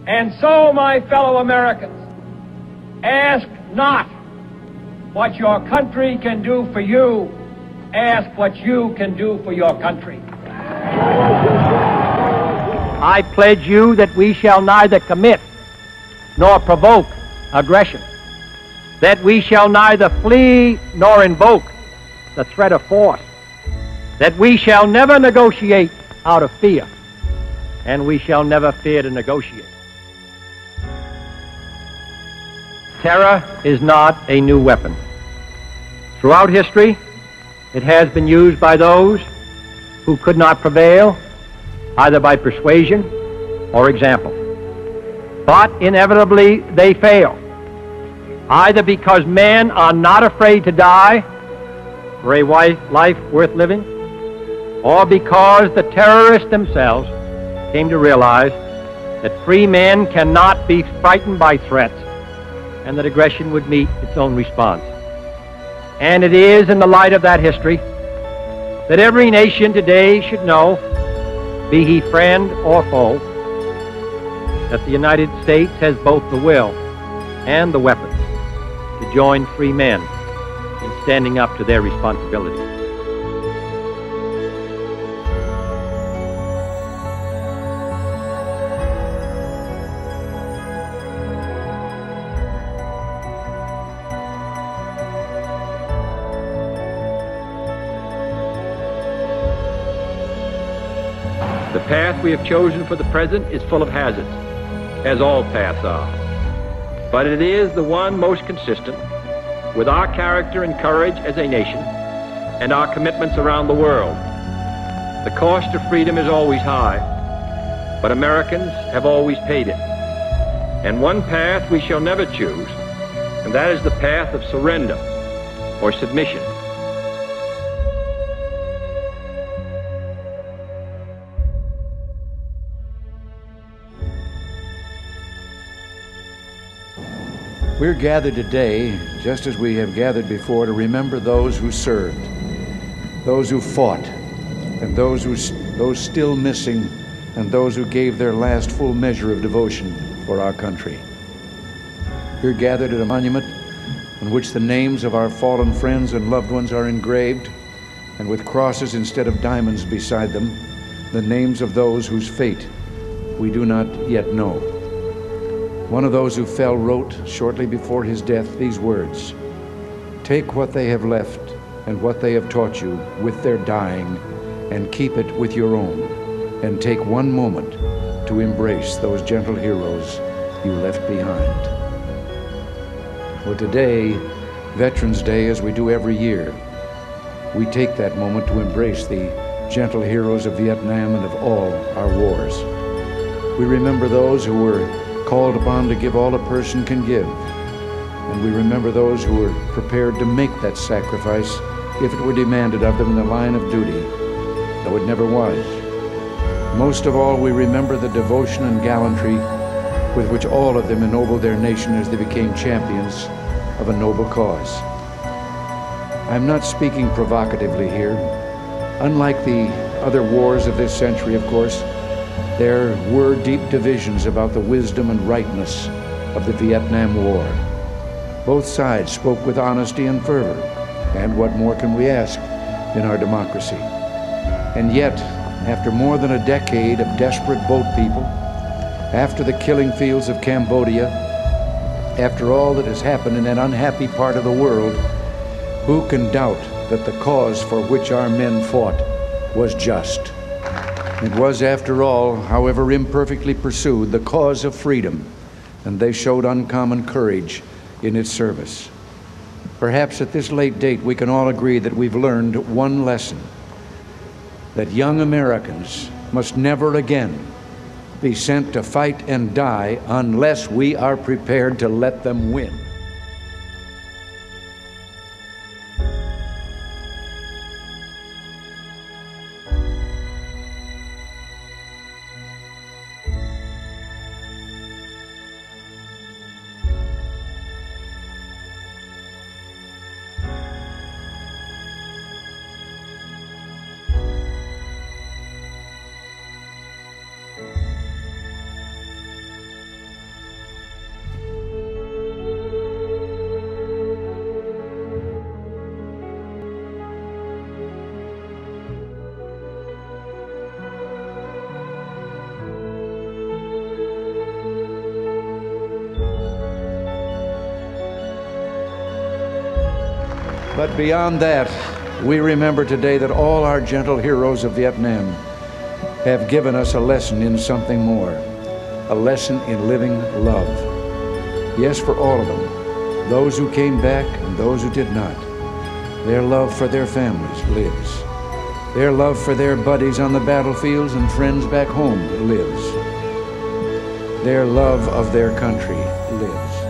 And so, my fellow Americans, ask not what your country can do for you, ask what you can do for your country. I pledge you that we shall neither commit nor provoke aggression, that we shall neither flee nor invoke the threat of force, that we shall never negotiate out of fear, and we shall never fear to negotiate. Terror is not a new weapon. Throughout history, it has been used by those who could not prevail either by persuasion or example. But inevitably they fail, either because men are not afraid to die for a life worth living, or because the terrorists themselves came to realize that free men cannot be frightened by threats and that aggression would meet its own response. And it is in the light of that history that every nation today should know, be he friend or foe, that the United States has both the will and the weapons to join free men in standing up to their responsibilities. The path we have chosen for the present is full of hazards, as all paths are. But it is the one most consistent with our character and courage as a nation and our commitments around the world. The cost of freedom is always high, but Americans have always paid it. And one path we shall never choose, and that is the path of surrender or submission. We're gathered today, just as we have gathered before, to remember those who served, those who fought, and those still missing, and those who gave their last full measure of devotion for our country. We're gathered at a monument on which the names of our fallen friends and loved ones are engraved, and with crosses instead of diamonds beside them, the names of those whose fate we do not yet know. One of those who fell wrote, shortly before his death, these words: "Take what they have left and what they have taught you with their dying, and keep it with your own, and take one moment to embrace those gentle heroes you left behind." Well, today, Veterans Day, as we do every year, we take that moment to embrace the gentle heroes of Vietnam and of all our wars. We remember those who were called upon to give all a person can give, and we remember those who were prepared to make that sacrifice if it were demanded of them in the line of duty, though it never was. Most of all, we remember the devotion and gallantry with which all of them ennobled their nation as they became champions of a noble cause. I'm not speaking provocatively here. Unlike the other wars of this century, of course, there were deep divisions about the wisdom and rightness of the Vietnam War. Both sides spoke with honesty and fervor, and what more can we ask in our democracy? And yet, after more than a decade of desperate boat people, after the killing fields of Cambodia, after all that has happened in that unhappy part of the world, who can doubt that the cause for which our men fought was just? It was, after all, however imperfectly pursued, the cause of freedom, and they showed uncommon courage in its service. Perhaps at this late date we can all agree that we've learned one lesson: that young Americans must never again be sent to fight and die unless we are prepared to let them win. But beyond that, we remember today that all our gentle heroes of Vietnam have given us a lesson in something more, a lesson in living love. Yes, for all of them, those who came back and those who did not. Their love for their families lives. Their love for their buddies on the battlefields and friends back home lives. Their love of their country lives.